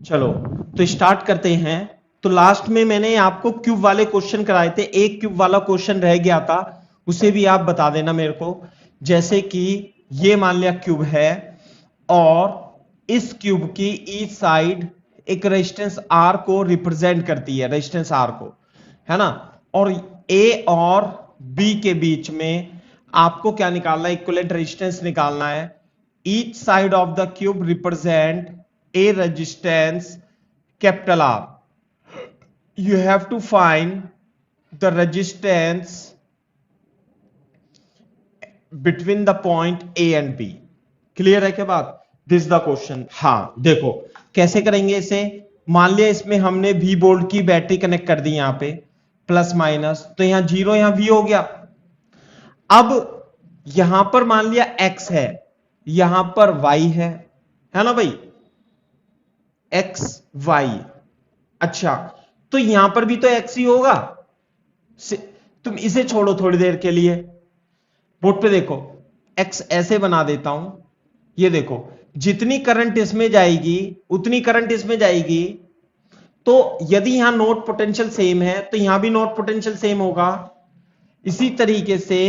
चलो तो स्टार्ट करते हैं। तो लास्ट में मैंने आपको क्यूब वाले क्वेश्चन कराए थे, एक क्यूब वाला क्वेश्चन रह गया था, उसे भी आप बता देना मेरे को। जैसे कि ये मान लिया क्यूब है और इस क्यूब की ईच साइड एक रेजिस्टेंस आर को रिप्रेजेंट करती है, रेजिस्टेंस आर को, है ना। और ए और बी के बीच में आपको क्या निकालना है, इक्विवेलेंट रेजिस्टेंस निकालना है। Each side of the cube represent a resistance capital R. You have to find the resistance between the point A and B. Clear है क्या बात? This the question. हाँ देखो कैसे करेंगे इसे। मान लिया इसमें हमने V वोल्ट की बैटरी कनेक्ट कर दी, यहां पे प्लस माइनस, तो यहां जीरो यहां V हो गया। अब यहां पर मान लिया X है, यहां पर Y है ना भाई, X Y। अच्छा तो यहां पर भी तो एक्स ही होगा। तुम इसे छोड़ो थोड़ी देर के लिए, बोर्ड पे देखो, एक्स ऐसे बना देता हूं। ये देखो जितनी करंट इसमें जाएगी उतनी करंट इसमें जाएगी, तो यदि यहां नोड पोटेंशियल सेम है तो यहां भी नोड पोटेंशियल सेम होगा। इसी तरीके से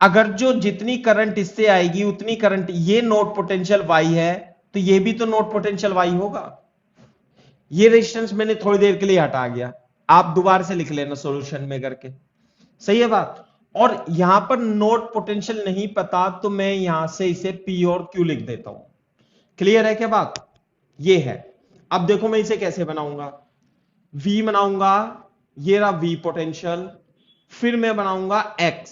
अगर जो जितनी करंट इससे आएगी उतनी करंट, ये नोड पोटेंशियल वाई है तो ये भी तो नोड पोटेंशियल वाई होगा। ये रेजिस्टेंस मैंने थोड़ी देर के लिए हटा गया, आप दोबारा से लिख लेना सॉल्यूशन में करके, सही है बात। और यहां पर नोड पोटेंशियल नहीं पता तो मैं यहां से इसे P और Q लिख देता हूं। क्लियर है क्या बात? ये है। अब देखो मैं इसे कैसे बनाऊंगा, V बनाऊंगा, ये रहा V पोटेंशियल, फिर मैं बनाऊंगा X,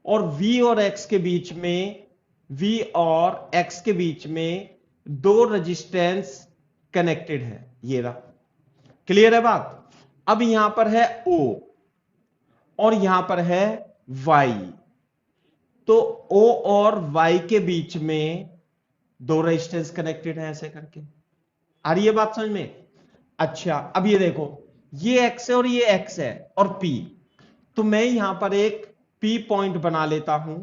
और V और X के बीच में, V और X के बीच में दो रेजिस्टेंस कनेक्टेड है, ये रहा। क्लियर है बात? अब यहां पर है O और यहां पर है Y, तो O और Y के बीच में दो रेजिस्टेंस कनेक्टेड है, ऐसे करके। आ रही है बात समझ में? अच्छा अब ये देखो, ये X है और ये X है और P, तो मैं यहां पर एक P पॉइंट बना लेता हूं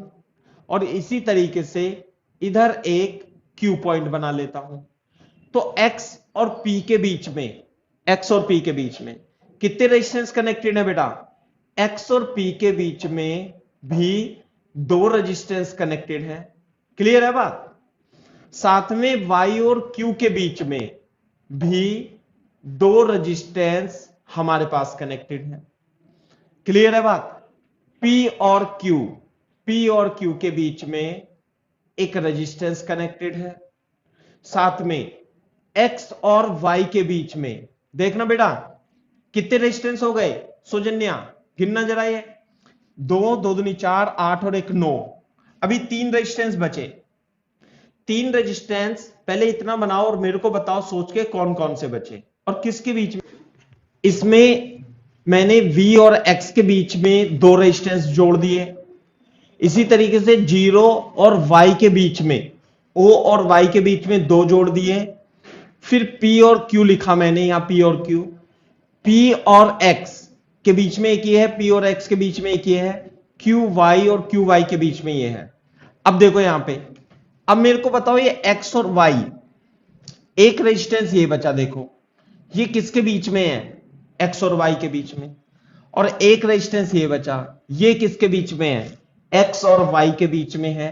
और इसी तरीके से इधर एक Q पॉइंट बना लेता हूं। तो X और P के बीच में, X और P के बीच में कितने रेजिस्टेंस कनेक्टेड है बेटा? X और P के बीच में भी दो रेजिस्टेंस कनेक्टेड है। क्लियर है बात? साथ में Y और Q के बीच में भी दो रेजिस्टेंस हमारे पास कनेक्टेड है। क्लियर है बात? P और Q के बीच में एक रेजिस्टेंस कनेक्टेड है। साथ में X और Y के बीच में, देखना बेटा कितने रेजिस्टेंस हो गए सौजन्या, गिनना जरा, ये दो, दो दूनी चार, 8 और एक 9, अभी 3 रेजिस्टेंस बचे। 3 रेजिस्टेंस पहले इतना बनाओ और मेरे को बताओ सोच के कौन कौन से बचे और किसके बीच में। इसमें मैंने V और X के बीच में दो रेजिस्टेंस जोड़ दिए, इसी तरीके से 0 और Y के बीच में, O और Y के बीच में दो जोड़ दिए, फिर P और Q लिखा मैंने यहां, P और Q, P और X के बीच में एक ये है, P और X के बीच में एक ये है, QY और QY के बीच में ये है। अब देखो यहां पे, अब मेरे को बताओ ये X और Y, एक रेजिस्टेंस ये बचा, देखो ये किसके बीच में है? X और Y के बीच में। और एक रेजिस्टेंस ये बचा, ये किसके बीच में है? X और Y के बीच में है।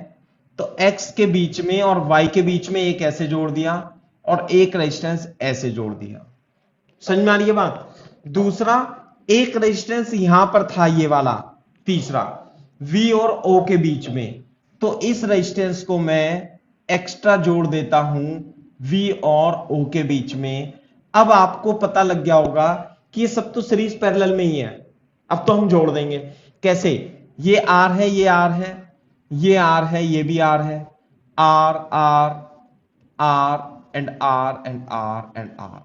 तो X के बीच में और Y के बीच में एक ऐसे जोड़ दिया और एक रेजिस्टेंस ऐसे जोड़ दिया। समझ में आ रही है बात? दूसरा एक रेजिस्टेंस यहां पर था, ये वाला तीसरा V और O के बीच में, तो इस रेजिस्टेंस को मैं एक्स्ट्रा जोड़ देता हूं V और O के बीच में। अब आपको पता लग गया होगा कि ये सब तो सीरीज पैरेलल में ही है। अब तो हम जोड़ देंगे। कैसे? ये R है, ये R है, ये R है, ये भी R है, R R R and R and R and R।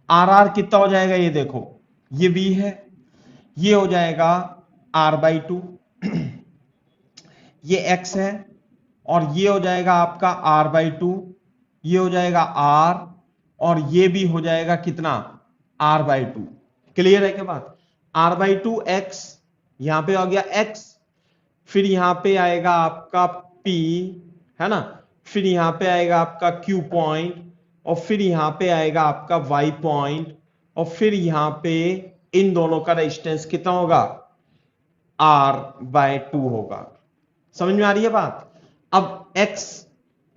R R कितना हो जाएगा? ये देखो ये V है, ये हो जाएगा R/2, ये X है और ये हो जाएगा आपका R/2, ये हो जाएगा R और ये भी हो जाएगा कितना? R/2। क्लियर है क्या बात? R/2 X, यहां पे आ गया X, फिर यहां पे आएगा आपका P, है ना, फिर यहां पे आएगा आपका Q पॉइंट और फिर यहां पे आएगा आपका y पॉइंट, और फिर यहां पे इन दोनों का रेजिस्टेंस कितना होगा, R/2 होगा। समझ में आ रही है बात। अब x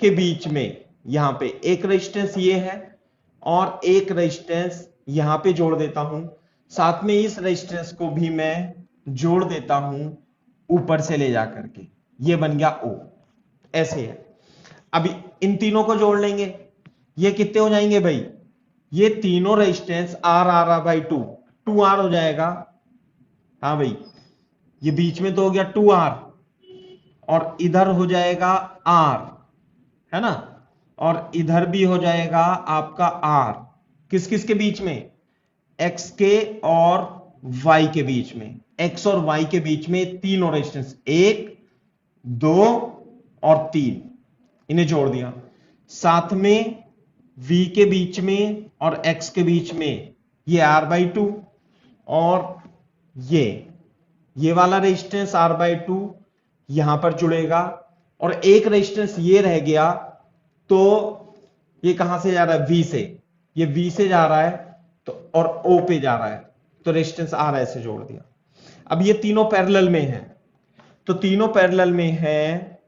के बीच में यहां पे एक रेजिस्टेंस ये है और एक रेजिस्टेंस यहां पे जोड़ देता हूं, साथ में इस रेजिस्टेंस को भी मैं जोड़ देता हूं ऊपर से ले जा करके, ये बन गया O। ऐसे है। अभी इन तीनों को जोड़ लेंगे, ये कितने हो जाएंगे भाई, ये तीनों रेजिस्टेंस R/2 2R हो जाएगा। हाँ भाई, ये बीच में तो हो गया 2R और इधर हो जाएगा R, है ना, और इधर भी हो जाएगा आपका R। किस किस के बीच में, X के और Y के बीच में, X और Y के बीच में तीनों रेजिस्टेंस 1 2 और 3, इन्हें जोड़ दिया। साथ में V के बीच में और X के बीच में ये R/2 और ये वाला रेजिस्टेंस R/2 यहां पर जुड़ेगा, और एक रेजिस्टेंस ये रह गया, तो ये कहां से जा रहा है, V से, ये V से जा रहा है तो, और O पे जा रहा है, तो रेजिस्टेंस R ऐसे जोड़ दिया। अब ये तीनों पैरेलल में हैं, तो तीनों पैरेलल में हैं,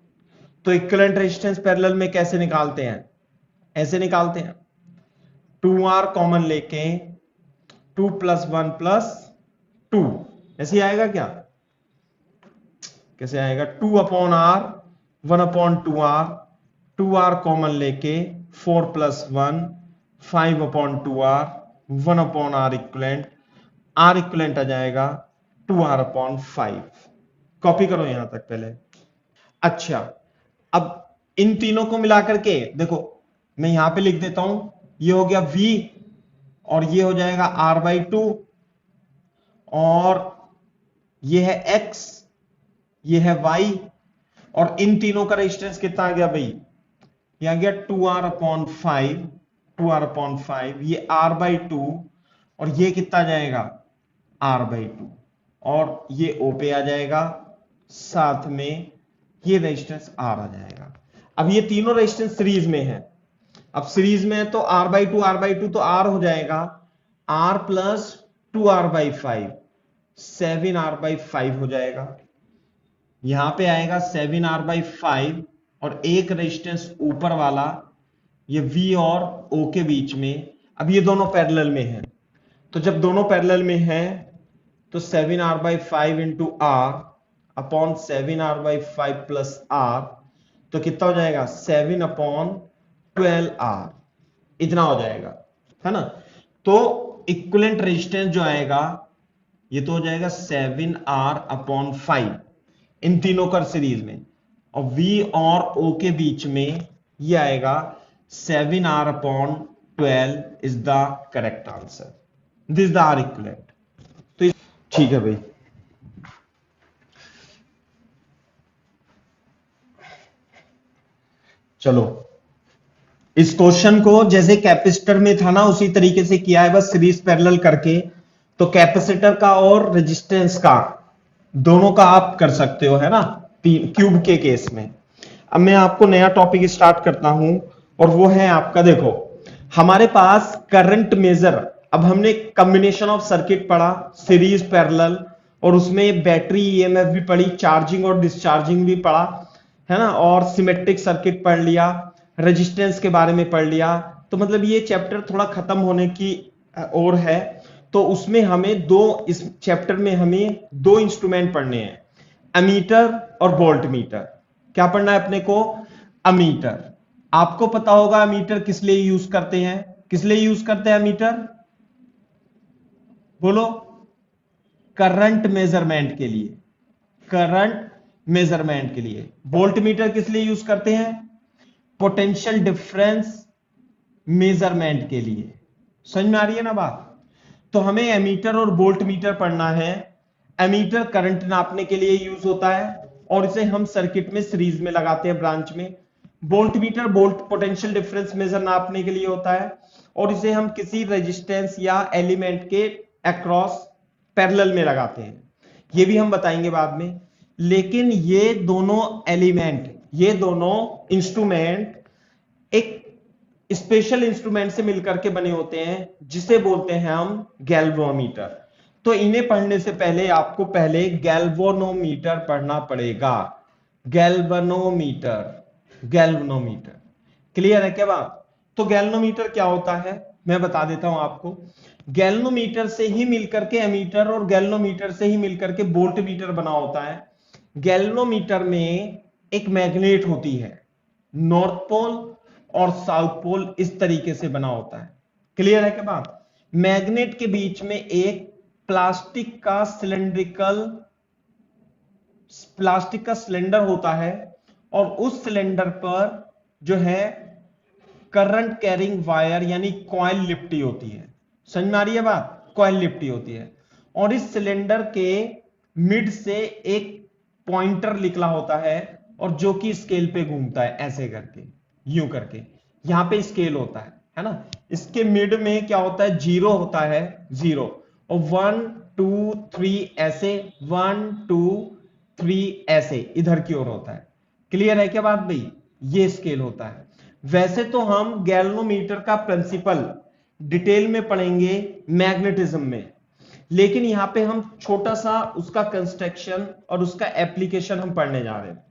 तो इक्विवेलेंट रेजिस्टेंस पैरेलल में कैसे निकालते हैं, ऐसे निकालते हैं, 2R कॉमन लेके 2 + 1 + 2, ऐसे आएगा क्या, कैसे आएगा, 2/R 1/2R, 2R कॉमन लेके 4 + 1 5/2R 1/R equivalent, R equivalent आ जाएगा 2R/5। कॉपी करो यहां तक पहले। अच्छा, अब इन तीनों को मिलाकर के देखो, मैं यहां पे लिख देता हूं, ये हो गया V और ये हो जाएगा R/2, और ये है X, ये है Y, और इन तीनों का रेजिस्टेंस कितना आ गया भाई, ये आ गया 2R/5, 2R/5, ये R/2, और ये कितना जाएगा R/2, और ये O पे आ जाएगा, साथ में ये रेजिस्टेंस R आ जाएगा। अब ये तीनों रेजिस्टेंस सीरीज में है, अब सीरीज में है तो R/2 तो R हो जाएगा, R + 2R/5 7R/5 हो जाएगा। यहां पे आएगा 7R/5, और एक रेजिस्टेंस ऊपर वाला ये V और O के बीच में, अब ये दोनों पैरेलल में हैं, तो जब दोनों पैरेलल में हैं तो 7R/5 × R upon 7R/5 + R, तो कितना हो जाएगा 7/12R, इतना हो जाएगा, है ना। तो इक्विवेलेंट रेजिस्टेंस जो आएगा ये तो हो जाएगा 7R/5 इन तीनों का सीरीज में, और V और O के बीच में ये आएगा 7R/12 is the correct answer, this the R equivalent. तो ठीक है भाई, चलो इस क्वेश्चन को जैसे कैपेसिटर में था ना उसी तरीके से किया है, बस सीरीज पैरेलल करके। तो कैपेसिटर का और रेजिस्टेंस का दोनों का आप कर सकते हो, है ना, क्यूब के केस में। अब मैं आपको नया टॉपिक स्टार्ट करता हूं, और वो है आपका, देखो हमारे पास करंट मेजर, अब हमने कॉम्बिनेशन ऑफ सर्किट पढ़ा, सीरीज पैरेलल, और उसमें बैटरी ईएमएफ भी पढ़ी, चार्जिंग और डिस्चार्जिंग भी पढ़ा, है ना, और सिमेट्रिक सर्किट पढ़ लिया, रेजिस्टेंस के बारे में पढ़ लिया। तो मतलब ये चैप्टर थोड़ा खत्म होने की ओर है, तो उसमें हमें इस चैप्टर में हमें 2 इंस्ट्रूमेंट पढ़ने हैं, एमीटर और वोल्ट मीटर। क्या पढ़ना है अपने को, एमीटर। आपको पता होगा एमीटर किस लिए यूज करते हैं, किस लिए यूज करते हैं एमीटर, बोलो, करंट मेजरमेंट के लिए, करंट मेजरमेंट के लिए। वोल्ट मीटर किस लिए यूज करते हैं, पोटेंशियल डिफरेंस मेजरमेंट के लिए। समझ में आ रही है ना बात। तो हमें एमीटर और वोल्ट मीटर पढ़ना है। एमीटर करंट नापने के लिए यूज होता है, और इसे हम सर्किट में सीरीज में लगाते हैं, ब्रांच में। Voltmeter volt potential difference measure नापने के लिए होता है, और इसे हम किसी रेजिस्टेंस या एलिमेंट के अक्रॉस पैरेलल में लगाते हैं, ये भी हम बताएंगे बाद में। लेकिन ये दोनों एलिमेंट, ये दोनों इंस्ट्रूमेंट एक स्पेशल इंस्ट्रूमेंट से मिलकर के बने होते हैं जिसे बोलते हैं हम गैल्वेनोमीटर। तो इन्हें पढ़ने से पहले आपको पहले गैल्वेनोमीटर पढ़ना पड़ेगा। गैल्वेनोमीटर, गैल्वेनोमीटर, क्लियर है क्या बात? तो गैल्वेनोमीटर क्या होता है मैं बता देता हूं आपको। गैल्वेनोमीटर से ही मिलकर के एमीटर और गैल्वेनोमीटर से ही मिलकर के वोल्टमीटर बना होता है। गैल्वेनोमीटर में एक मैग्नेट होती है, नॉर्थ पोल और साउथ पोल इस तरीके से बना होता है। क्लियर है क्या बात? मैग्नेट के बीच में एक प्लास्टिक का सिलेंडर होता है और उस सिलेंडर पर जो है करंट कैरिंग वायर यानी कॉइल लिपटी होती है। समझ में आ रही है बात? कॉइल लिपटी होती है और इस सिलेंडर के मिड से एक पॉइंटर निकला होता है और जो कि स्केल पे घूमता है ऐसे करके, यूं करके। यहां पे स्केल होता है ना। इसके मिड में क्या होता है? जीरो होता है, जीरो, और 1 2 3 ऐसे, 1 2 3 ऐसे इधर की ओर होता है। क्लियर है क्या बात भाई? ये स्केल होता है। वैसे तो हम गैल्वेनोमीटर का प्रिंसिपल डिटेल में पढ़ेंगे मैग्नेटिज्म में, लेकिन यहां पे हम छोटा सा उसका कंस्ट्रक्शन और उसका एप्लीकेशन हम पढ़ने जा रहे हैं।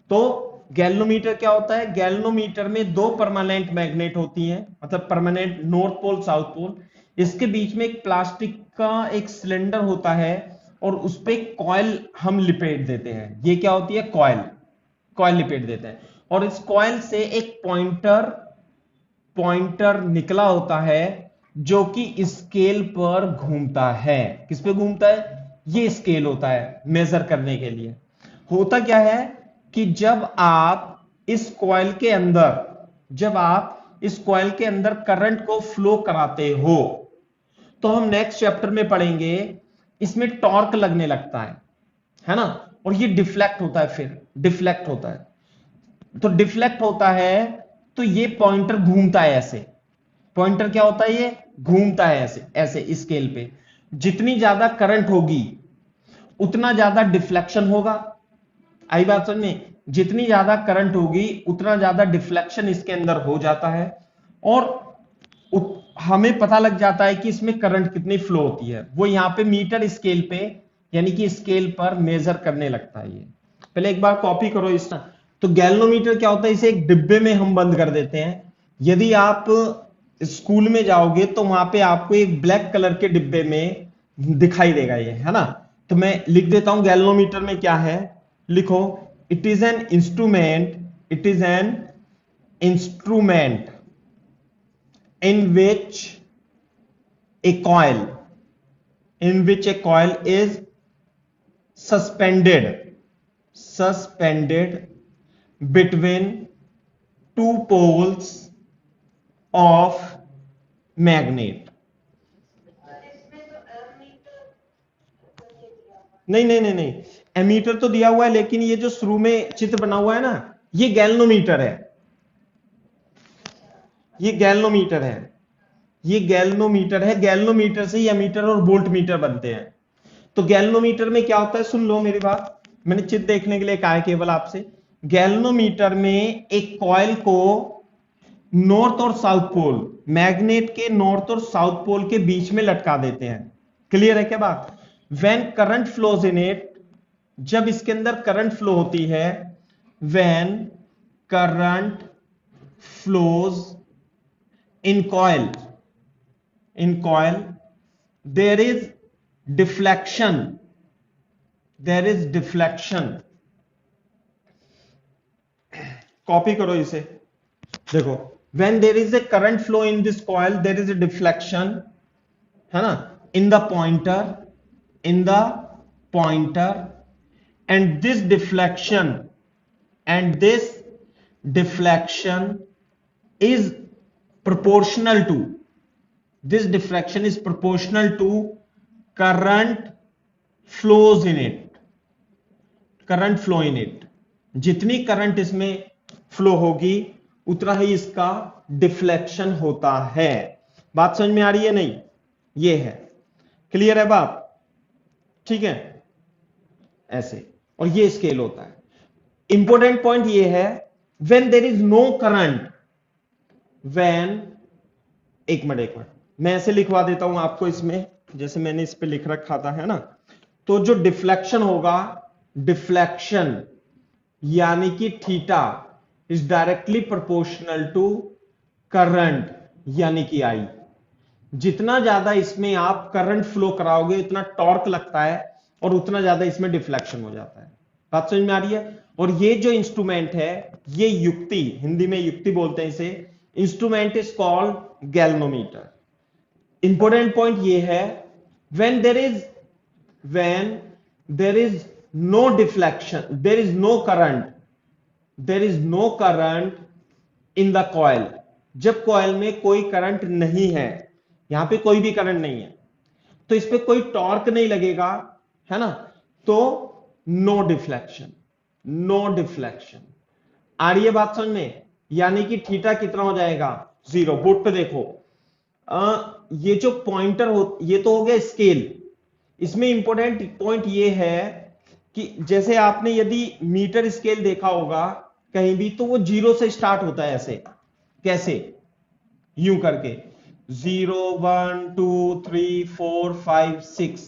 तो गैल्वेनोमीटर क्या होता है? गैल्वेनोमीटर में दो परमानेंट मैग्नेट होती हैं, मतलब permanent north pole south pole. इसके बीच में एक प्लास्टिक का एक सिलेंडर होता है और उस पे कॉइल हम लिपेट देते हैं। ये क्या होती है? कॉइल, कॉइल लिपेट देते हैं और इस कॉइल से एक पॉइंटर निकला होता है जो कि स्केल पर घूमता है। किस पे घूमता है? ये स्केल होता है मेजर करने के लिए। होता क्या है कि जब आप इस कॉइल के अंदर करंट को फ्लो कराते हो, तो हम नेक्स्ट चैप्टर में पढ़ेंगे, इसमें टॉर्क लगने लगता है ना, और ये डिफ्लेक्ट होता है, फिर डिफ्लेक्ट होता है। तो डिफ्लेक्ट होता है तो ये पॉइंटर घूमता है ऐसे। पॉइंटर क्या होता है? ये घूमता है ऐसे ऐसे स्केल पे। जितनी ज्यादा करंट होगी उतना ज्यादा डिफ्लेक्शन होगा। आई बात समझ में? जितनी ज्यादा करंट होगी उतना ज्यादा डिफ्लेक्शन इसके अंदर हो जाता है और हमें पता लग जाता है कि इसमें करंट कितनी फ्लो होती है। वो यहां पे मीटर स्केल पे यानी कि स्केल पर मेजर करने लगता है। ये पहले एक बार कॉपी करो इसका। तो गैल्वेनोमीटर क्या होता है? इसे एक डिब्बे में हम बंद कर देते हैं। यदि आप स्कूल में जाओगे तो वहां पे आपको एक ब्लैक कलर के डिब्बे में दिखाई देगा ये, है ना। तो मैं लिख देता हूं गैल्वेनोमीटर में क्या है। लिखो, it is an instrument in which a coil is suspended between two poles of magnet। नहीं, एमीटर तो दिया हुआ है, लेकिन ये जो शुरू में चित्र बना हुआ है ना, ये गैल्वेनोमीटर है। ये गैल्वेनोमीटर है, ये गैल्वेनोमीटर है। गैल्वेनोमीटर से ही एमीटर और वोल्ट मीटर बनते हैं। तो गैल्वेनोमीटर में क्या होता है? सुन लो मेरी बात, मैंने चित्र देखने के लिए कहा है केवल आपसे। गैल्वेनोमीटर में एक कॉइल को नॉर्थ और साउथ पोल, मैग्नेट के नॉर्थ और साउथ पोल के बीच में लटका देते हैं। क्लियर है क्या बात? When current flows in it, जब इसके अंदर करंट फ्लो होती है, when current flows in coil there is deflection, copy करो इसे। देखो, when there is a current flow in this coil there is a deflection, है ना, in the pointer and this deflection is proportional to current flows in it। जितनी current इसमें flow होगी उतना ही इसका डिफ्लेक्शन होता है। बात समझ में आ रही है? नहीं, ये है। क्लियर है बात? ठीक है, ऐसे। और ये स्केल होता है। इंपॉर्टेंट पॉइंट ये है, when there is no current, when, एक मिनट मैं ऐसे लिखवा देता हूं आपको इसमें, जैसे मैंने इस पे लिख रखा था, है ना। तो जो डिफ्लेक्शन होगा, डिफ्लेक्शन यानी कि theta is directly proportional to current यानी कि आई। जितना ज्यादा इसमें आप करंट फ्लो कराओगे उतना टॉर्क लगता है और उतना ज्यादा इसमें डिफ्लेक्शन हो जाता है। बात समझ में आ रही है। और ये जो इंस्ट्रूमेंट है, ये युक्ति, हिंदी में युक्ति बोलते हैं इसे, instrument is called galvanometer. Important point ये है, when there is no deflection, there is no current, there is no current in the coil, जब कॉइल में कोई करंट नहीं है, यहां पे कोई भी करंट नहीं है, तो इस पे कोई टॉर्क नहीं लगेगा, है ना। तो नो डिफ्लेक्शन, नो डिफ्लेक्शन। आ रही है बात समझ में। यानी कि थीटा कितना हो जाएगा, 0। बोर्ड पे देखो, ये जो पॉइंटर हो, ये तो हो गया स्केल। इसमें इंपॉर्टेंट पॉइंट ये है कि जैसे आपने यदि मीटर स्केल देखा होगा कहीं भी, तो वो 0 से स्टार्ट होता है। ऐसे कैसे, यूं करके 0 1 2 3 4 5 6।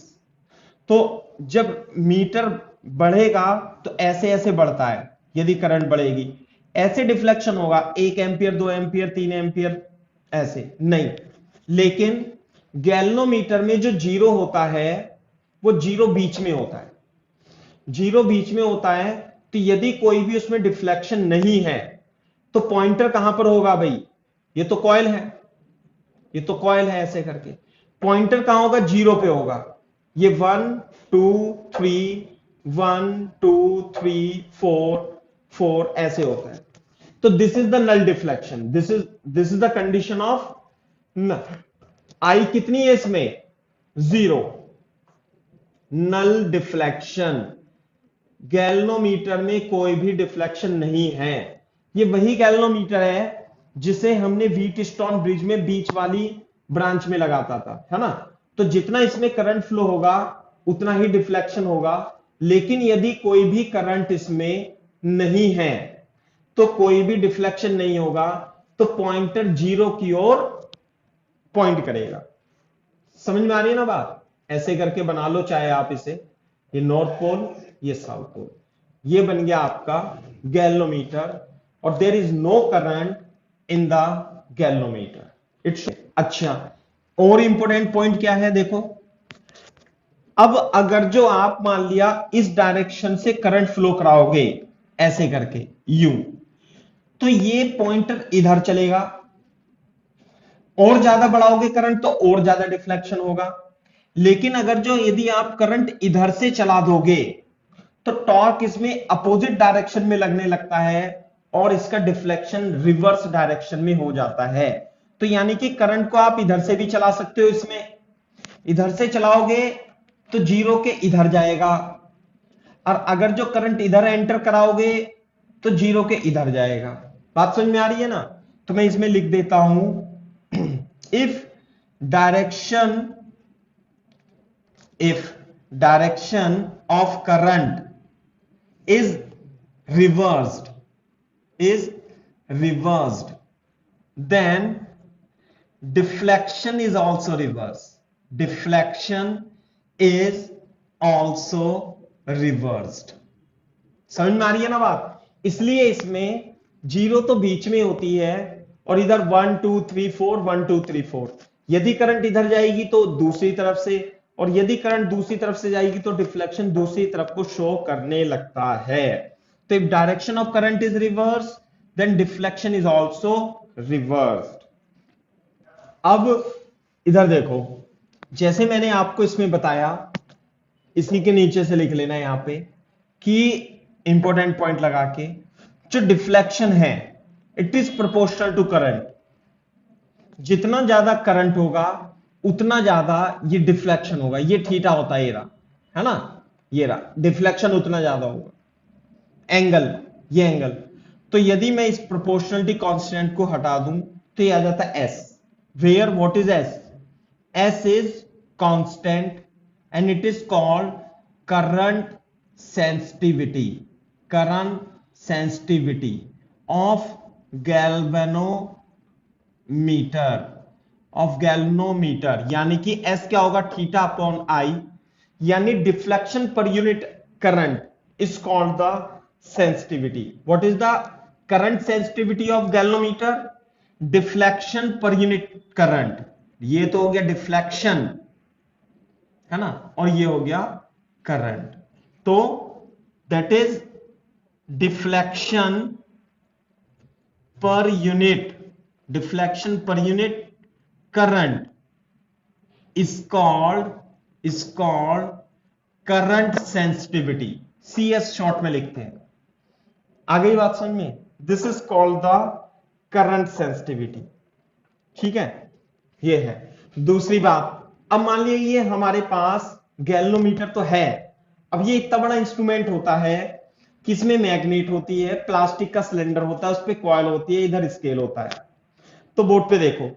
तो जब मीटर बढ़ेगा तो ऐसे ऐसे बढ़ता है। यदि करंट बढ़ेगी ऐसे डिफ्लेक्शन होगा, 1 एंपियर 2 एंपियर 3 एंपियर, ऐसे नहीं। लेकिन गैल्वेनोमीटर में जो 0 होता है वो 0 बीच में होता है, 0 बीच में होता है। तो यदि कोई भी उसमें डिफ्लेक्शन नहीं है तो पॉइंटर कहां पर होगा भाई, ये तो कॉइल है, ये तो कॉइल है, ऐसे करके पॉइंटर कहां होगा, 0 पे होगा। ये 1 2 3 1 2 3 4 4 ऐसे होता है। तो this is the null deflection, this is the condition of I कितनी है इसमें, 0, नल डिफ्लेक्शन। गैल्वेनोमीटर में कोई भी डिफ्लेक्शन नहीं है। ये वही गैल्वेनोमीटर है जिसे हमने व्हीटस्टोन ब्रिज में बीच वाली ब्रांच में लगाता था, है ना। तो जितना इसमें करंट फ्लो होगा उतना ही डिफ्लेक्शन होगा। लेकिन यदि कोई भी करंट इसमें नहीं है तो कोई भी डिफ्लेक्शन नहीं होगा, तो पॉइंटर 0 की ओर पॉइंट करेगा। समझ में आ रही है ना बात। ऐसे करके बना लो चाहे आप इसे, ये नॉर्थ पोल ये साउथ पोल, ये बन गया आपका गैल्वेनोमीटर। और there is no current in the galvanometer it's. अच्छा, और इंपॉर्टेंट पॉइंट क्या है देखो, अब अगर जो आप मान लिया इस डायरेक्शन से करंट फ्लो कराओगे ऐसे करके यू, तो ये पॉइंटर इधर चलेगा। और ज्यादा बढ़ाओगे करंट तो और ज्यादा डिफ्लेक्शन होगा। लेकिन अगर जो यदि आप करंट इधर से चला दोगे तो टॉर्क इसमें अपोजिट डायरेक्शन में लगने लगता है और इसका डिफ्लेक्शन रिवर्स डायरेक्शन में हो जाता है। तो यानी कि करंट को आप इधर से भी चला सकते हो, इसमें इधर से चलाओगे तो 0 के इधर जाएगा, और अगर जो करंट इधर एंटर कराओगे तो 0 के इधर जाएगा। बात समझ में आ रही है ना। तो मैं इसमें लिख देता हूं, if direction of current is reversed, then deflection is also reversed, समझ में आ रही है ना बात। इसलिए इसमें 0 तो बीच में होती है और इधर 1 2 3 4 1 2 3 4। यदि करंट इधर जाएगी तो दूसरी तरफ से, और यदि करंट दूसरी तरफ से जाएगी तो डिफ्लेक्शन दूसरी तरफ को शो करने लगता है। तो if direction of current is reverse then deflection is also reversed. अब इधर देखो, जैसे मैंने आपको इसमें बताया, इसी के नीचे से लिख लेना यहां पे कि इंपॉर्टेंट पॉइंट लगा के, जो डिफ्लेक्शन है it is proportional to current. जितना ज्यादा करंट होगा उतना ज्यादा ये डिफ्लेक्शन होगा। ये थीटा होता है, ये रहा, है ना, ये रहा, डिफ्लेक्शन उतना ज्यादा होगा। एंगल, ये एंगल। तो यदि मैं इस प्रोपोर्शनलिटी कांस्टेंट को हटा दूं तो ये आ जाता है S. Where what is S, S is constant and it is called current sensitivity, current sensitivity of galvanometer, meter of galvanometer, यानी कि एस क्या होगा, थीटा अपॉन आई, यानी deflection per unit current is called the sensitivity. What is the current sensitivity of galvanometer? Deflection per unit current. ये तो हो गया deflection, है ना, और ये हो गया करंट. तो that is deflection per unit, deflection per unit current is called current sensitivity. CS short में लिखते हैं. आ गई बात समझ में? This is called the current sensitivity. ठीक है, ये है. दूसरी बात, अब मान लीजिए ये हमारे पास गैल्वेनोमीटर तो है. अब ये इतना बड़ा इंस्ट्रूमेंट होता है कि इसमें मैग्नेट होती है, प्लास्टिक का सिलेंडर होता है, उस पर कॉइल होती है, इधर स्केल होता है. तो बोर्ड पे देखो,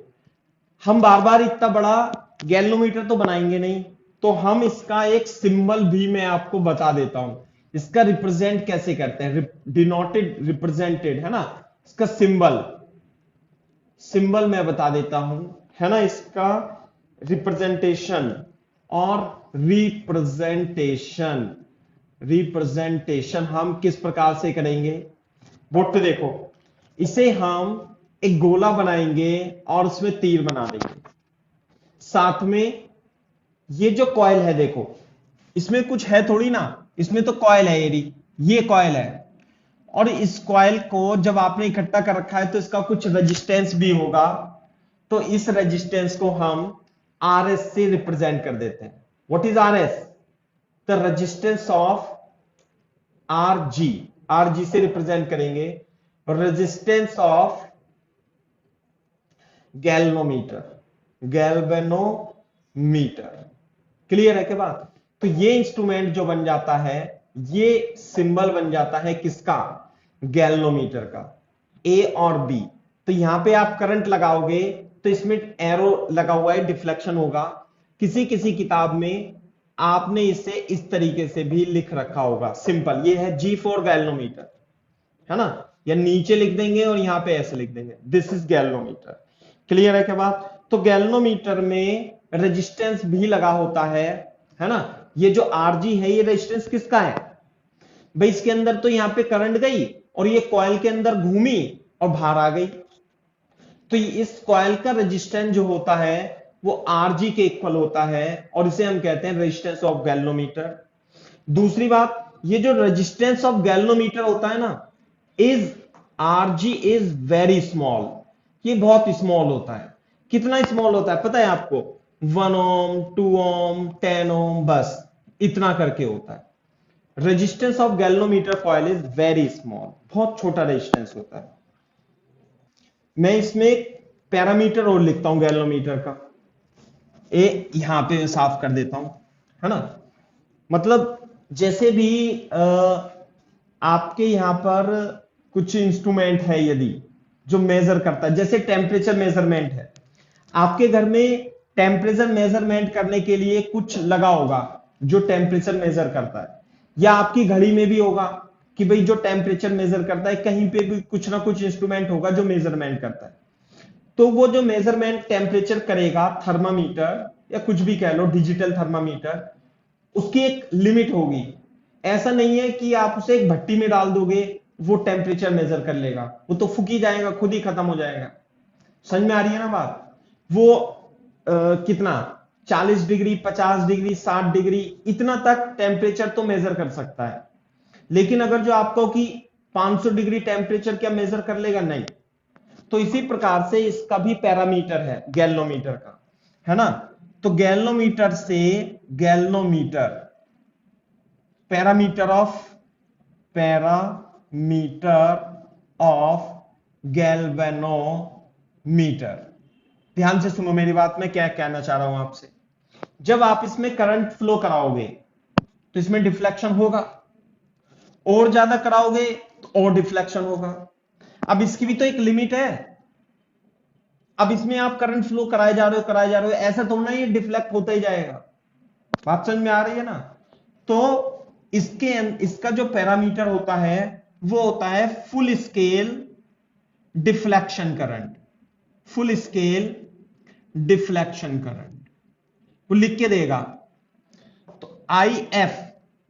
हम बार बार इतना बड़ा गैल्वेनोमीटर तो बनाएंगे नहीं, तो हम इसका एक सिंबल भी मैं आपको बता देता हूं. इसका रिप्रेजेंट कैसे करते हैं, डिनोटेड रिप्रेजेंटेड, है ना. इसका सिंबल मैं बता देता हूं, है ना. इसका रिप्रेजेंटेशन और रिप्रेजेंटेशन हम किस प्रकार से करेंगे, बोर्ड पे देखो. इसे हम एक गोला बनाएंगे और उसमें तीर बना देंगे. साथ में ये जो कॉइल है देखो, इसमें कुछ है थोड़ी ना, इसमें तो कॉइल है, ये कॉइल है. और इस कॉइल को जब आपने इकट्ठा कर रखा है तो इसका कुछ रेजिस्टेंस भी होगा. तो इस रेजिस्टेंस को हम RS से रिप्रेजेंट कर देते हैं. What is RS? The resistance of RG से रिप्रेजेंट करेंगे, रेजिस्टेंस ऑफ गैल्वेनोमीटर. क्लियर है क्या बात? तो ये इंस्ट्रूमेंट जो बन जाता है, ये सिंबल बन जाता है किसका, गैल्वेनोमीटर का, A और B. तो यहां पे आप करंट लगाओगे तो इसमें एरो लगा हुआ है, डिफ्लेक्शन होगा. किसी किसी किताब में आपने इसे इस तरीके से भी लिख रखा होगा, सिंपल. ये है G फॉर गैल्वेनोमीटर, है ना, या नीचे लिख देंगे और यहां पे ऐसे लिख देंगे, दिस इज गैल्वेनोमीटर. क्लियर है क्या बात? तो गैल्वेनोमीटर में रेजिस्टेंस भी लगा होता है ना. ये जो RG है, ये रेजिस्टेंस किसका है भाई? इसके अंदर तो यहां पे करंट गई और ये कॉइल के अंदर घूमी और बाहर आ गई. तो इस कॉइल का रेजिस्टेंस जो होता है वो RG के इक्वल होता है और इसे हम कहते हैं रेजिस्टेंस ऑफ गैल्वेनोमीटर. दूसरी बात, ये जो रेजिस्टेंस ऑफ गैल्वेनोमीटर होता है ना, RG इज वेरी स्मॉल. ये बहुत स्मॉल होता है. कितना स्मॉल होता है पता है आपको? 1 ओम, 2 ओम, 10 ओम, बस इतना करके होता है. Resistance of galvanometer coil is very small, बहुत छोटा रेजिस्टेंस होता है. मैं इसमें पैरामीटर और लिखता हूं गैल्वेनोमीटर का. यहां पे साफ कर देता हूं, है ना. मतलब जैसे भी आपके यहां पर कुछ इंस्ट्रूमेंट है यदि जो मेजर करता है, जैसे टेम्परेचर मेजरमेंट है, आपके घर में टेम्परेचर मेजरमेंट करने के लिए कुछ लगा होगा जो टेम्परेचर मेजर करता है, या आपकी घड़ी में भी होगा कि भाई जो टेम्परेचर मेजर करता है, कहीं पे भी कुछ ना कुछ इंस्ट्रूमेंट होगा जो मेजरमेंट करता है. तो वो जो मेजरमेंट टेम्परेचर करेगा, थर्मामीटर या कुछ भी कह लो, डिजिटल थर्मामीटर, उसकी एक लिमिट होगी. ऐसा नहीं है कि आप उसे एक भट्टी में डाल दोगे वो टेम्परेचर मेजर कर लेगा, वो तो फूक ही जाएगा, खुद ही खत्म हो जाएगा. समझ में आ रही है ना बात? वो कितना 40 डिग्री, 50 डिग्री, 60 डिग्री, इतना तक टेम्परेचर तो मेजर कर सकता है. लेकिन अगर जो आपको कि 500 डिग्री टेम्परेचर क्या मेजर कर लेगा? नहीं. तो इसी प्रकार से इसका भी पैरामीटर है गैल्वेनोमीटर का, है ना. तो गैल्वेनोमीटर से पैरामीटर ऑफ गैल्वेनोमीटर. ध्यान से सुनो मेरी बात, मैं क्या कहना चाह रहा हूं आपसे. जब आप इसमें करंट फ्लो कराओगे तो इसमें डिफ्लेक्शन होगा, और ज्यादा कराओगे तो और डिफ्लेक्शन होगा. अब इसकी भी तो एक लिमिट है. अब इसमें आप करंट फ्लो कराए जा रहे हो, ऐसा तो नहीं डिफ्लेक्ट होता ही जाएगा. बात समझ में आ रही है ना? तो इसका जो पैरामीटर होता है वो होता है full scale deflection current. Full scale deflection current, वो लिख के देगा। तो IF,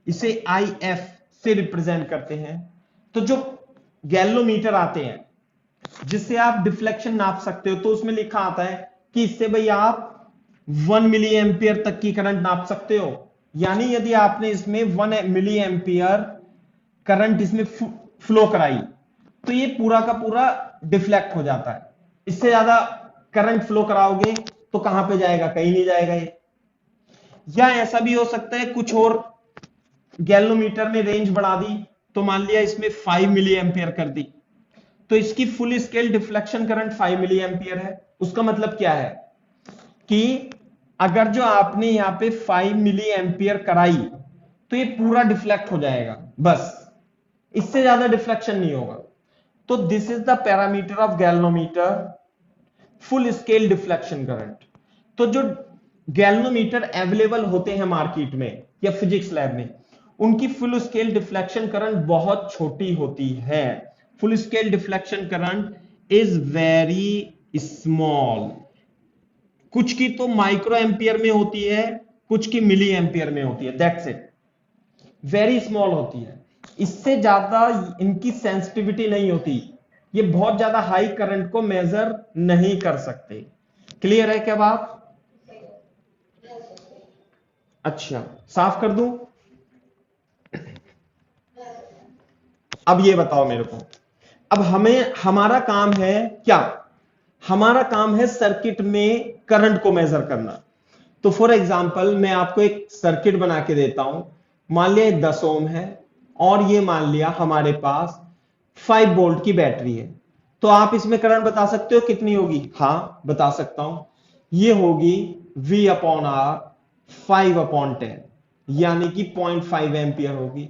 इसे IF से रिप्रेजेंट करते हैं। तो जो गैल्वोमीटर आते हैं जिससे आप डिफ्लेक्शन नाप सकते हो, तो उसमें लिखा आता है कि इससे भाई आप 1 मिली एम्पियर तक की करंट नाप सकते हो। यानी यदि आपने इसमें 1 मिली एम्पियर करंट इसमें फ्लो कराई तो ये पूरा का पूरा डिफ्लेक्ट हो जाता है। इससे ज्यादा करंट फ्लो कराओगे तो कहां पे जाएगा, कहीं नहीं जाएगा ये। या ऐसा भी हो सकता है कुछ और गैल्वोमीटर में रेंज बढ़ा दी, तो मान लिया इसमें 5 मिली एम्पियर कर दी, तो इसकी full scale deflection current 5 milli ampere है। उसका मतलब क्या है कि अगर जो आपने यहां पे 5 मिली एम्पियर कराई तो ये पूरा डिफ्लेक्ट हो जाएगा, बस इससे ज्यादा डिफ्लेक्शन नहीं होगा। तो this is the parameter of galvanometer, full scale deflection current. तो जो गैल्वोमीटर अवेलेबल होते हैं मार्केट में या फिजिक्स लैब में, उनकी फुल स्केल डिफ्लेक्शन करंट बहुत छोटी होती है। Full scale deflection current is very small. कुछ की तो माइक्रो एम्पियर में होती है, कुछ की मिली एम्पियर में होती है, दैट्स इट, वेरी स्मॉल होती है। इससे ज्यादा इनकी सेंसिटिविटी नहीं होती, ये बहुत ज्यादा हाई करंट को मेजर नहीं कर सकते। क्लियर है क्या बात? अच्छा, साफ कर दूं? अब ये बताओ मेरे को, अब हमारा काम है क्या? हमारा काम है सर्किट में करंट को मेजर करना। तो फॉर एग्जांपल मैं आपको एक सर्किट बना के देता हूं। मान लिया 10 ओम है और ये मान लिया हमारे पास 5 वोल्ट की बैटरी है। तो आप इसमें करंट बता सकते हो कितनी होगी? हां बता सकता हूं, ये होगी V/R 5/10, यानी कि 0.5 एम्पियर होगी।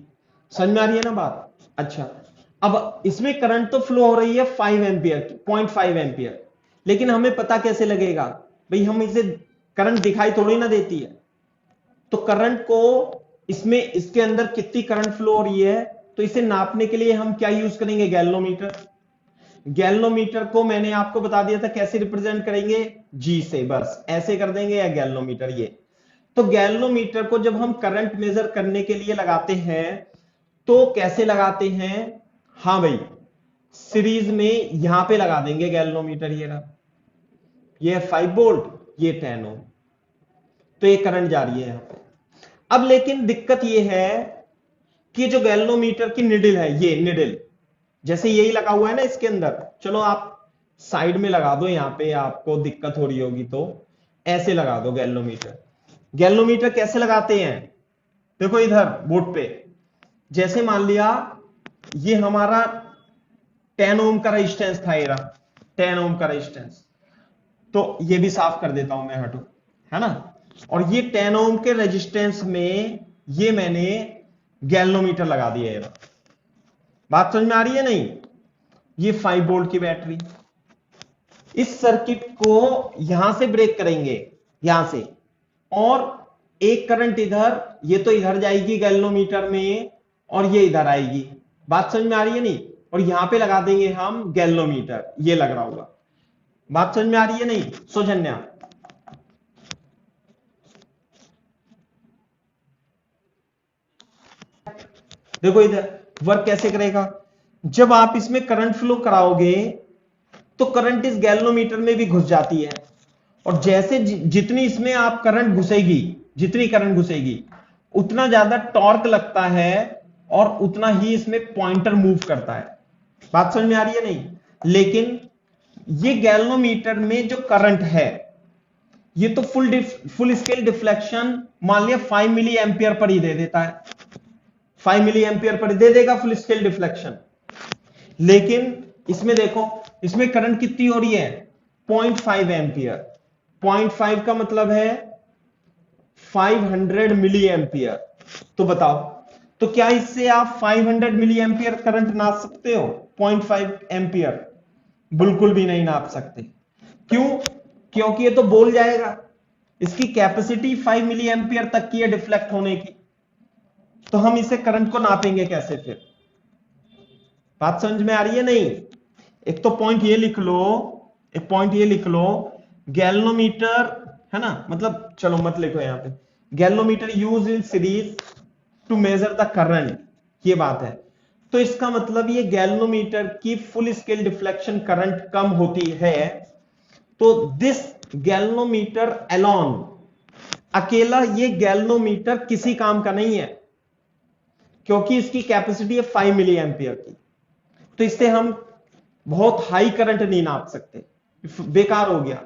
समझ में आ रही है ना बात? अच्छा, अब इसमें करंट तो फ्लो हो रही है 5 एम्पियर की, 0.5 एम्पियर, लेकिन हमें पता कैसे लगेगा भाई? हम इसे करंट दिखाई थोड़ी ना देती है। तो करंट को इसमें, इसके अंदर कितनी करंट फ्लो हो रही है, तो इसे नापने के लिए हम क्या यूज करेंगे? गैल्वोमीटर। गैल्वोमीटर को मैंने आपको बता दिया था कैसे रिप्रेजेंट करेंगे, G से, बस ऐसे कर देंगे या गैल्वोमीटर ये। तो गैल्वोमीटर को जब हम करंट मेजर करने के लिए लगाते हैं तो कैसे लगाते हैं? हां भाई, सीरीज में यहां पे लगा देंगे गैल्वोमीटर, ये 5 वोल्ट, ये 10 ओम, तो ये करंट जा रही है यहां पे। अब लेकिन दिक्कत ये है कि जो गैल्वोमीटर की निडल है, ये निडल जैसे यही लगा हुआ है ना इसके अंदर, चलो आप साइड में लगा दो, यहां पे आपको दिक्कत हो रही होगी तो ऐसे लगा दो गैल्वोमीटर। गैल्वोमीटर कैसे लगाते हैं? देखो इधर बोर्ड पे, जैसे मान लिया ये हमारा 10 ओम का रेजिस्टेंस था, ये 10 ओम का रेजिस्टेंस, तो ये भी साफ कर देता हूं मैं, हटो, है ना। और ये 10 ओम के रेजिस्टेंस में ये मैंने गैल्वोमीटर लगा दिया है। बात समझ में आ रही है नहीं? ये 5 वोल्ट की बैटरी, इस सर्किट को यहां से ब्रेक करेंगे, यहां से, और एक करंट इधर, ये तो इधर जाएगी गैल्वोमीटर में और ये इधर आएगी। बात समझ में आ रही है नहीं? और यहां पे लगा देंगे हम गैल्वोमीटर, ये लग रहा होगा। बात समझ में आ रही है नहीं? सौजन्या, देखो इधर वर्क कैसे करेगा। जब आप इसमें करंट फ्लो कराओगे तो करंट इस गैल्वोमीटर में भी घुस जाती है, और जैसे जितनी इसमें आप करंट घुसेगी, जितनी करंट घुसेगी उतना ज्यादा टॉर्क लगता है और उतना ही इसमें पॉइंटर मूव करता है। बात समझ में आ रही है नहीं? लेकिन ये गैल्वोमीटर में जो करंट है ये तो फुल स्केल डिफ्लेक्शन मान लिया 5 मिली एम्पियर पर ही दे देता है, 5 मिली एम्पियर पर दे देगा फुल स्केल डिफ्लेक्शन। लेकिन इसमें देखो, इसमें करंट कितनी हो रही है? 0.5 एम्पियर। 0.5 का मतलब है 500 मिली एम्पियर। तो बताओ, तो क्या इससे आप 500 मिली एम्पियर करंट नाप सकते हो? 0.5 एम्पियर बिल्कुल भी नहीं नाप सकते। क्यों? क्योंकि ये तो बोल जाएगा, इसकी कैपेसिटी 5 मिली एम्पियर तक की है डिफ्लेक्ट होने की, तो हम इसे करंट को नापेंगे कैसे फिर? बात समझ में आ रही है नहीं? एक तो पॉइंट ये लिख लो एक पॉइंट ये लिख लो, गैल्वेनोमीटर है ना, मतलब चलो मत लिखो यहां पे, galvanometer use in series to measure the current, ये बात है। तो इसका मतलब ये गैल्वेनोमीटर की फुल स्केल डिफ्लेक्शन करंट कम होती है, तो दिस गैल्वेनोमीटर अलोन, अकेला ये गैल्वेनोमीटर किसी काम का नहीं है, क्योंकि इसकी कैपेसिटी है 5 मिली एम्पियर की, तो इससे हम बहुत हाई करंट नहीं नाप सकते, बेकार हो गया।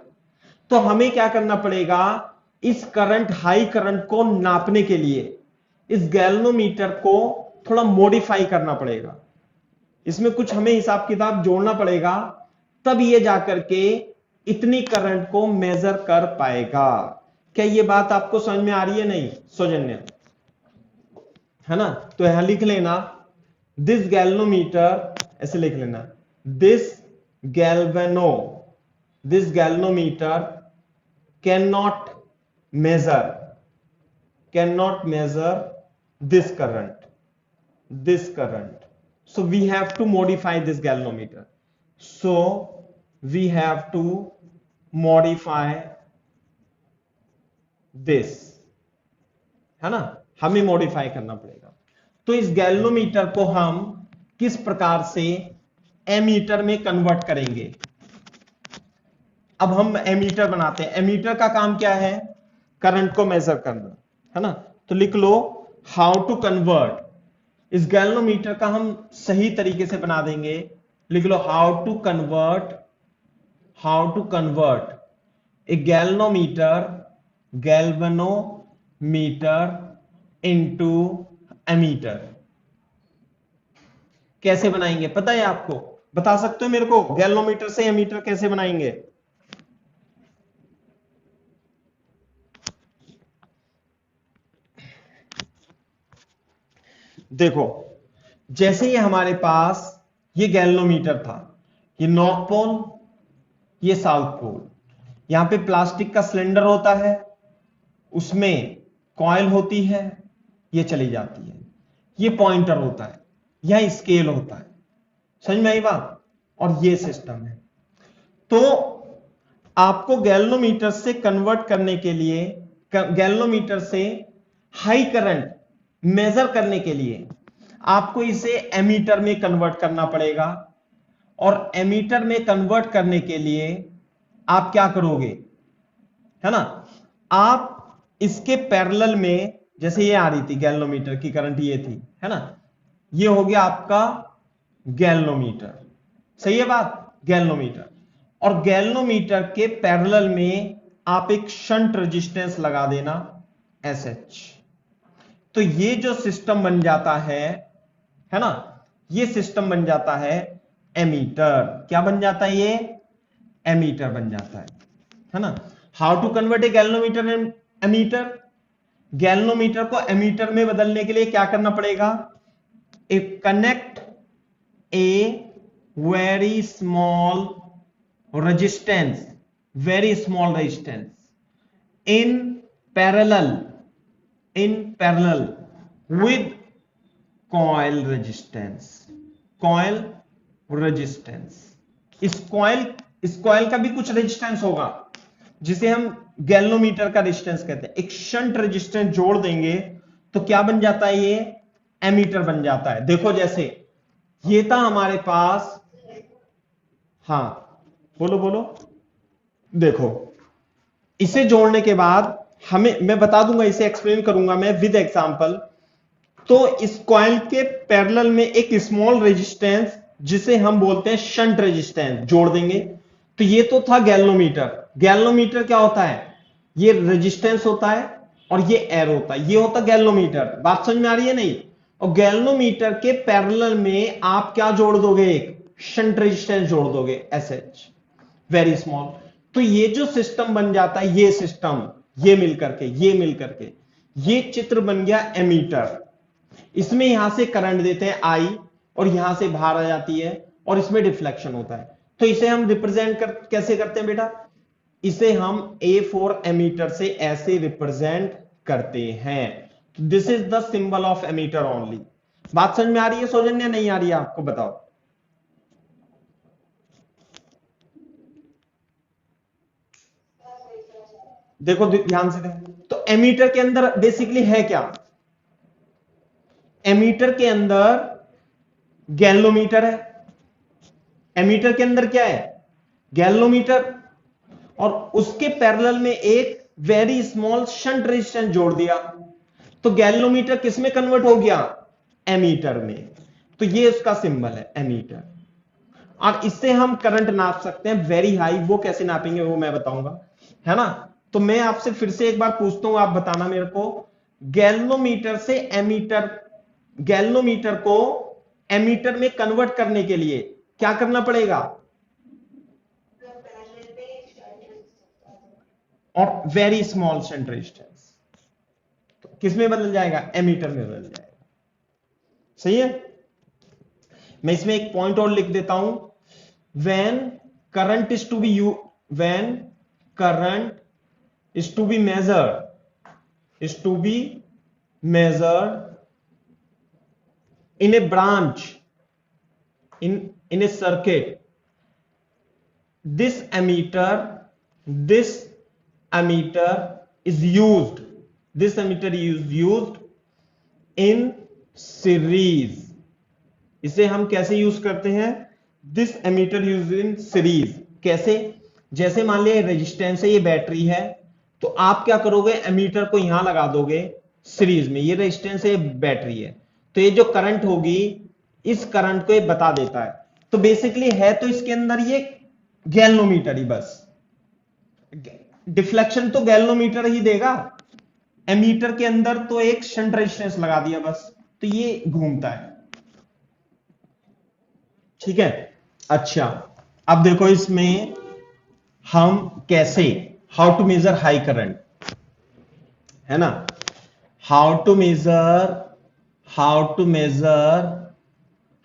तो हमें क्या करना पड़ेगा, इस करंट, हाई करंट को नापने के लिए इस गैल्वेनोमीटर को थोड़ा मॉडिफाई करना पड़ेगा, इसमें कुछ हमें हिसाब किताब जोड़ना पड़ेगा, तब ये जाकर के इतनी करंट को मेजर कर पाएगा। क्या ये बात आपको समझ में आ रही है? नहीं सौजन्य, है ना? तो यहां लिख लेना, दिस गैल्वेनोमीटर, ऐसे लिख लेना, this galvanometer can not measure this current, so we have to modify this galvanometer, so we have to modify this, है ना, हमें मॉडिफाई करना पड़ेगा। तो इस गैल्वेनोमीटर को हम किस प्रकार से एमीटर में कन्वर्ट करेंगे? अब हम एमीटर बनाते हैं। एमीटर का काम क्या है? करंट को मेजर करना, है ना? तो लिख लो, हाउ टू कन्वर्ट, इस गैल्वेनोमीटर का हम सही तरीके से बना देंगे। लिख लो, how to convert a galvanometer into ammeter. कैसे बनाएंगे पता है आपको? बता सकते हो मेरे को, गैल्वेनोमीटर से एमीटर कैसे बनाएंगे? देखो, जैसे ये हमारे पास ये गैल्वेनोमीटर था, ये नॉर्थ पोल, ये साउथ पोल, यहां पे प्लास्टिक का सिलेंडर होता है, उसमें कॉइल होती है, ये चली जाती है, ये पॉइंटर होता है, यह स्केल होता है, समझ में आई बात? और ये सिस्टम है। तो आपको गैल्वेनोमीटर से कन्वर्ट करने के लिए, गैल्वेनोमीटर से हाई करंट मेजर करने के लिए आपको इसे एमीटर में कन्वर्ट करना पड़ेगा, और एमीटर में कन्वर्ट करने के लिए आप क्या करोगे, है ना, आप इसके पैरेलल में, जैसे ये आ रही थी गैल्वेनोमीटर की करंट, ये थी, है ना, ये हो गया आपका गैल्वेनोमीटर, सही है बात? गैल्वेनोमीटर, और गैल्वेनोमीटर के पैरेलल में आप एक शंट रेजिस्टेंस लगा देना SH। तो ये जो सिस्टम बन जाता है ना, ये सिस्टम बन जाता है एमीटर। क्या बन जाता है? ये एमीटर बन जाता है ना। How to convert a galvanometer in ammeter? Galvanometer को एमीटर में बदलने के लिए क्या करना पड़ेगा? A connect a very small resistance in parallel with coil resistance। इस कॉइल का भी कुछ रेजिस्टेंस होगा, जिसे हम गैल्वेनोमीटर का रेजिस्टेंस कहते हैं। एक शंट रेजिस्टेंस जोड़ देंगे तो क्या बन जाता है? ये एमीटर बन जाता है। देखो, जैसे ये था हमारे पास, हाँ बोलो, देखो, इसे जोड़ने के बाद हमें, मैं बता दूंगा, इसे एक्सप्लेन करूंगा मैं विद एग्जांपल। तो इस कॉइल के पैरेलल में एक स्मॉल रेजिस्टेंस, जिसे हम बोलते हैं शंट रेजिस्टेंस, जोड़ देंगे। तो ये तो था गैल्वेनोमीटर क्या होता है? ये रेजिस्टेंस होता है और ये एरो होता है, ये होता गैल्वेनोमीटर। बात समझ में आ रही है? नहीं। और गैल्वेनोमीटर के पैरेलल में आप क्या जोड़ दोगे? एक शंट रेजिस्टेंस जोड़ दोगे, SH, वेरी स्मॉल। तो ये जो सिस्टम बन जाता है, ये सिस्टम, ये मिलकर के ये चित्र बन गया एमीटर। इसमें यहां से करंट देते हैं I, और यहां से बाहर आ जाती है, और इसमें डिफ्लेक्शन होता है। तो इसे हम रिप्रेजेंट कैसे करते हैं बेटा? इसे हम A4 एमीटर से ऐसे रिप्रेजेंट करते हैं। This is the symbol of ammeter only. बात समझ में आ रही है सौजन्य? नहीं आ रही है आपको? बताओ। देखो ध्यान से देखो, तो एमीटर के अंदर बेसिकली है क्या, एमीटर के अंदर गैल्वोमीटर है, एमीटर के अंदर क्या है, गैल्वोमीटर, और उसके पैरेलल में एक वेरी स्मॉल शंट रेजिस्टेंस जोड़ दिया, तो गैल्वोमीटर किस में कन्वर्ट हो गया, एमीटर में। तो ये उसका सिंबल है एमीटर, और इससे हम करंट नाप सकते हैं वेरी हाई। वो कैसे नापेंगे वो मैं बताऊंगा, है ना। तो मैं आपसे फिर से एक बार पूछता हूं, आप बताना मेरे को, गैल्वोमीटर से एमीटर, गैल्वोमीटर को एमीटर में कन्वर्ट करने के लिए क्या करना पड़ेगा, और वेरी स्मॉल शंट रेजिस्टेंस, तो किस में बदल जाएगा, एमीटर में बदल जाएगा। सही है। मैं इसमें एक पॉइंट और लिख देता हूं, when current is to be you, when current is to be measured, is to be measured in a branch, in a circuit, this ammeter is used, this ammeter is used in series। इसे हम कैसे use करते हैं, this ammeter use in series. कैसे, जैसे मान लिया resistance है, ये बैटरी है, तो आप क्या करोगे, एमीटर को यहां लगा दोगे सीरीज में, ये रेजिस्टेंस है, बैटरी है, तो ये जो करंट होगी, इस करंट को ये बता देता है। तो बेसिकली है तो इसके अंदर ये गैल्वोमीटर ही, बस डिफ्लेक्शन तो गैल्वोमीटर ही देगा, एमीटर के अंदर तो एक शंट रेजिस्टेंस लगा दिया बस, तो ये घूमता है। ठीक है। अच्छा, अब देखो इसमें हम कैसे, how to measure high current, है ना, how to measure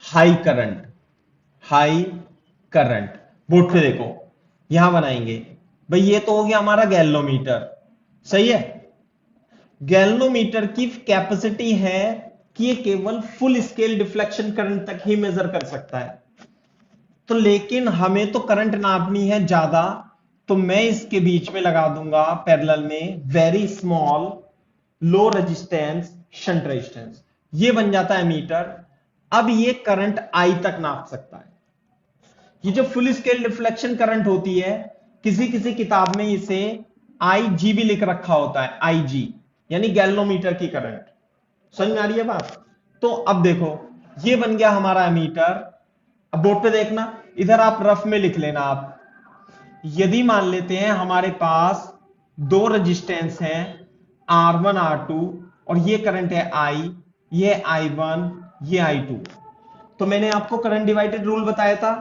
high current, high current. Board पे देखो, यहां बनाएंगे भाई, ये तो हो गया हमारा गैल्वोमीटर, सही है। गैल्वोमीटर की कैपेसिटी है कि ये केवल फुल स्केल डिफ्लेक्शन करंट तक ही मेजर कर सकता है, तो लेकिन हमें तो करंट नापनी है ज्यादा, तो मैं इसके बीच में लगा दूंगा पैरेलल में very small low resistance shunt resistance, ये बन जाता है मीटर। अब ये करंट आई तक नाप सकता है। ये जो फुल स्केल डिफ्लेक्शन करंट होती है, किसी किसी किताब में इसे IG भी लिख रखा होता है, IG यानी गैल्वोमीटर की करंट। समझ में आ रही है बात। तो अब देखो, ये बन गया हमारा एमीटर। अब बोर्ड पे देखना, इधर आप रफ में लिख लेना। आप यदि मान लेते हैं हमारे पास दो रेजिस्टेंस हैं R1 R2, और ये करंट है I, ये I1, ये I2, तो मैंने आपको करंट डिवाइडेड रूल बताया था,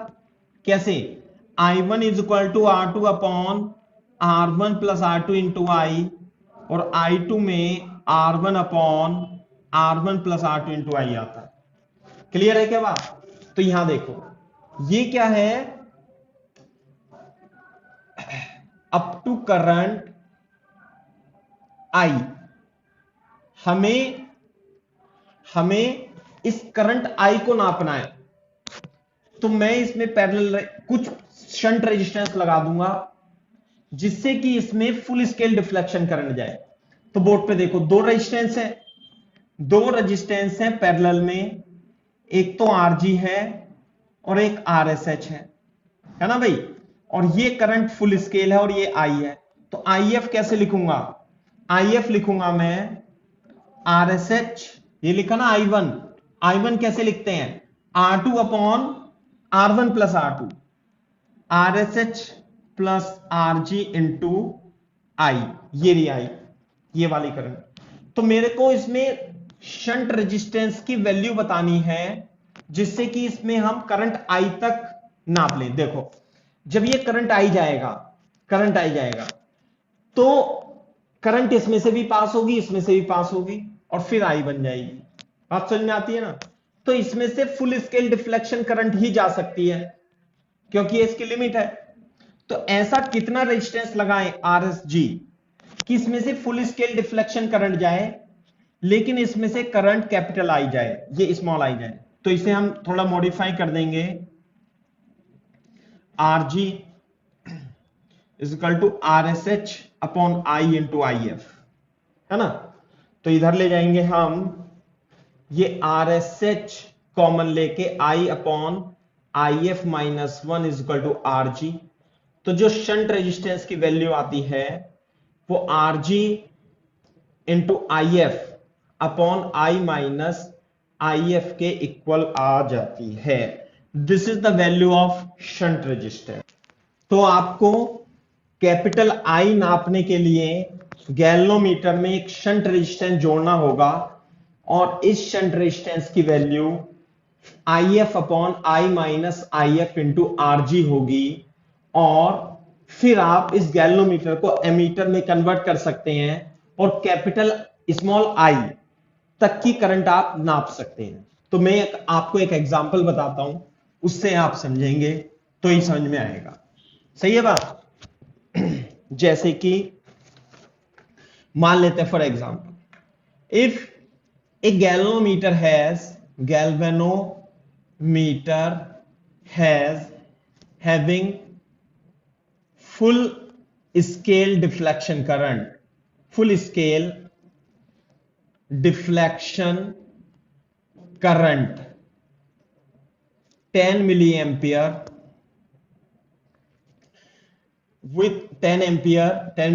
कैसे, I1 is equal to R2 upon R1 plus R2 into I, और I2 में R1 upon R1 plus R2 into I आता है। क्लियर है क्या बात। तो यहां देखो, ये क्या है, अप टू करंट I, हमें इस करंट I को नापना है, तो मैं इसमें पैरेलल कुछ शंट रेजिस्टेंस लगा दूंगा, जिससे कि इसमें फुल स्केल डिफ्लेक्शन करंट जाए। तो बोर्ड पे देखो, दो रेजिस्टेंस है पैरेलल में, एक तो RG है और एक RSH है ना भाई, और ये करंट फुल स्केल है और ये I है। तो IF कैसे लिखूंगा, IF लिखूंगा मैं RSH, ये लिखा ना I1 कैसे लिखते हैं, R2 upon R1 plus R2, RSH plus RG into I, ये रही I, ये वाली करंट। तो मेरे को इसमें शंट रेजिस्टेंस की वैल्यू बतानी है, जिससे कि इसमें हम करंट I तक नाप लें। देखो, जब ये करंट आई जाएगा, तो करंट इसमें से भी पास होगी, इसमें से भी पास होगी, और फिर I बन जाएगी। बात समझ में आती है ना। तो इसमें से फुल स्केल डिफ्लेक्शन करंट ही जा सकती है, क्योंकि इसकी लिमिट है। तो ऐसा कितना रेजिस्टेंस लगाएं RSG कि इसमें से फुल स्केल डिफ्लेक्शन करंट जाए, लेकिन इसमें से करंट कैपिटल आई जाए, ये स्मॉल आई जाए। तो इसे हम थोड़ा मॉडिफाई कर देंगे, RG is equal to R S H upon I into I F, है ना। तो इधर ले जाएंगे हम ये आर एस एच कॉमन लेके I upon I F minus one is equal to R G. तो जो शंट रेजिस्टेंस की वैल्यू आती है वो R G into I F upon I minus I F के इक्वल आ जाती है। This is the value of shunt resistance. तो आपको कैपिटल आई नापने के लिए गैल्वेनोमीटर में एक शंट रेजिस्टेंस जोड़ना होगा और इस शंट रेजिस्टेंस की value I F upon I minus I F into R G होगी। और फिर आप इस गैल्वेनोमीटर को एमीटर में कन्वर्ट कर सकते हैं और कैपिटल स्मॉल आई तक की करंट आप नाप सकते हैं। तो मैं आपको एक एग्जांपल बताता हूं, उससे आप समझेंगे तो ही समझ में आएगा। सही है बात। जैसे कि मान लेते हैं for example, if A galvanometer has having full scale deflection current, full scale deflection current 10 milliampere with 10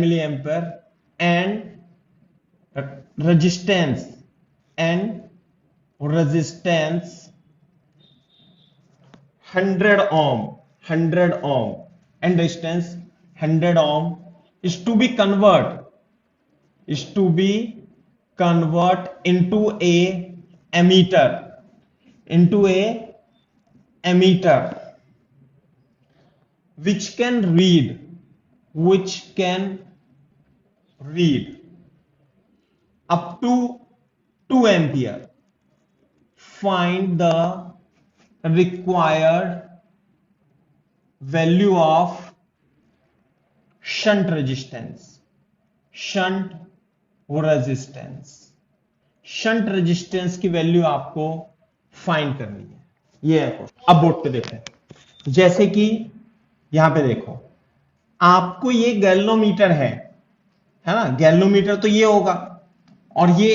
milliampere and resistance 100 ohm and resistance 100 ohm is to be convert into a ammeter which can read up to 2 ampere. Find the required value of shunt resistance. Shunt resistance की value आपको find करनी है। ये है। अब board पे देखें, जैसे कि यहां पे देखो, आपको ये गैल्वेनोमीटर है ना। गैल्वेनोमीटर तो ये होगा और ये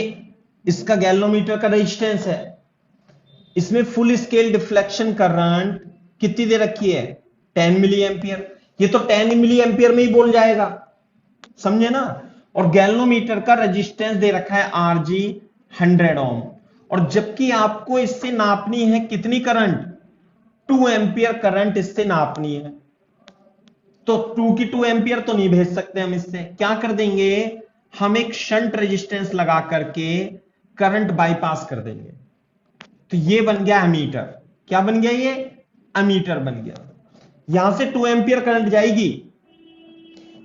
इसका गैल्वेनोमीटर का रेजिस्टेंस है। इसमें फुल स्केल डिफ्लेक्शन करंट कितनी दे रखी है? 10 मिली एम्पियर। ये तो 10 मिली एम्पियर में ही बोल जाएगा, समझे ना। और गैल्वेनोमीटर का रेजिस्टेंस दे रखा है आरजी 100 ओम। और जबकि आपको इससे नापनी है कितनी करंट? 2 एम्पियर करंट इससे नापनी है। तो 2 की 2 एम्पियर तो नहीं भेज सकते हम। इससे क्या कर देंगे, हम एक शंट रेजिस्टेंस लगा करके करंट बाईपास कर देंगे। तो ये बन गया एमीटर। क्या बन गया? ये एमीटर बन गया। यहां से 2 एम्पियर करंट जाएगी।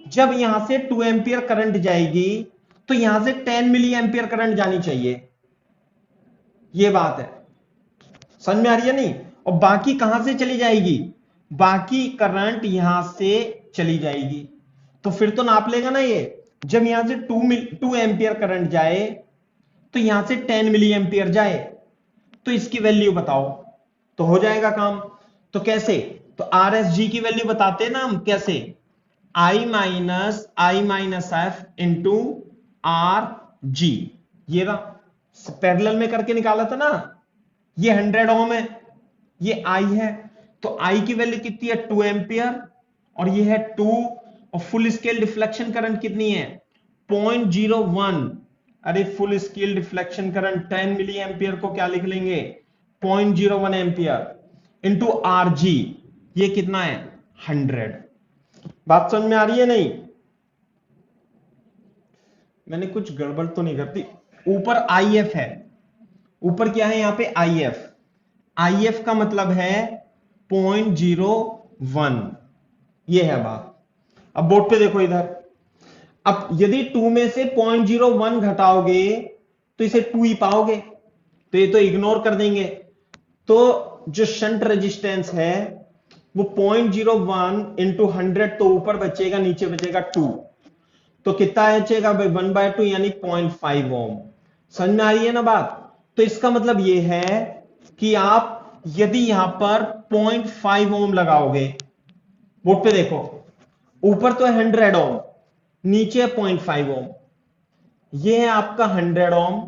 जब यहां से 2 एम्पियर करंट जाएगी तो यहां से 10 मिली एम्पियर करंट जानी चाहिए। ये बात है, समझ में आ रही है नहीं? और बाकी कहां से चली जाएगी? बाकी करंट यहां से चली जाएगी। तो फिर तो नाप लेगा ना ये। जब यहां से 2 एम्पियर करंट जाए तो यहां से 10 मिली एम्पियर जाए, तो इसकी वैल्यू बताओ, तो हो जाएगा काम। तो कैसे? तो आर एस जी की वैल्यू बताते हैं ना हम। कैसे? I minus F into R G. ये ना पैरेलल में करके निकाला था ना। ये 100 ओम है, ये I है। तो I की वैल्यू कितनी है? 2 एम्पियर। और ये है 2। और फुल स्केल डिफ्लेक्शन करंट कितनी है? 0.01। अरे full scale deflection current 10 milli ampere को क्या लिख लेंगे? 0.01 एम्पियर इंटू आर जी। ये कितना है? 100। बात समझ में आ रही है नहीं? मैंने कुछ गड़बड़ तो नहीं करती। ऊपर आई एफ है, ऊपर क्या है? यहां पे आई एफ। आई एफ का मतलब है 0.01। ये है बात। अब बोर्ड पे देखो इधर। अब यदि 2 में से 0.01 घटाओगे तो इसे 2 ही पाओगे। तो ये तो इग्नोर कर देंगे। तो जो शंट रेजिस्टेंस है वो 0.01 इंटू 100, तो ऊपर बचेगा, नीचे बचेगा 2। तो कितना बचेगा भाई? 1/2 यानी 0.5 ओम। समझ में आ रही है ना बात? तो इसका मतलब ये है कि आप यदि यहां पर 0.5 ओम लगाओगे, बोर्ड पे देखो, ऊपर तो है 100 ओम, नीचे 0.5 ओम। ये है आपका 100 ओम,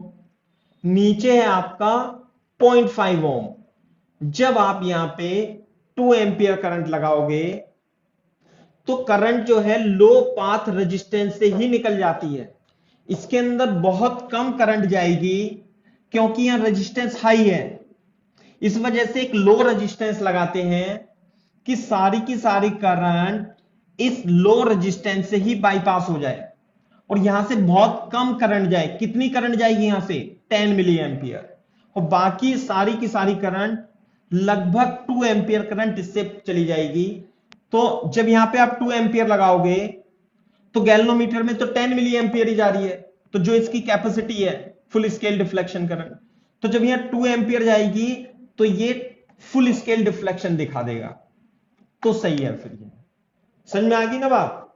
नीचे है आपका 0.5 ओम। जब आप यहां पे 2 एंपियर करंट लगाओगे तो करंट जो है लो पाथ रेजिस्टेंस से ही निकल जाती है। इसके अंदर बहुत कम करंट जाएगी क्योंकि यहां रेजिस्टेंस हाई है। इस वजह से एक लो रेजिस्टेंस लगाते हैं कि सारी की सारी करंट इस लो रेजिस्टेंस से ही बाईपास हो जाए और यहां से बहुत कम करंट जाए। कितनी करंट जाएगी यहां से? 10 मिली एंपियर। और बाकी सारी की सारी करंट लगभग 2 एंपियर करंट इससे चली जाएगी। तो जब यहां पे आप 2 एंपियर लगाओगे तो गैल्वेनोमीटर में तो 10 मिली एंपियर ही जा रही है, तो जो इसकी कैपेसिटी है फुल स्केल डिफ्लेक्शन करंट, तो जब यहां 2 एंपियर जाएगी तो ये फुल स्केल डिफ्लेक्शन दिखा देगा। तो सही है। फिर ये समझ में आ गई ना बात?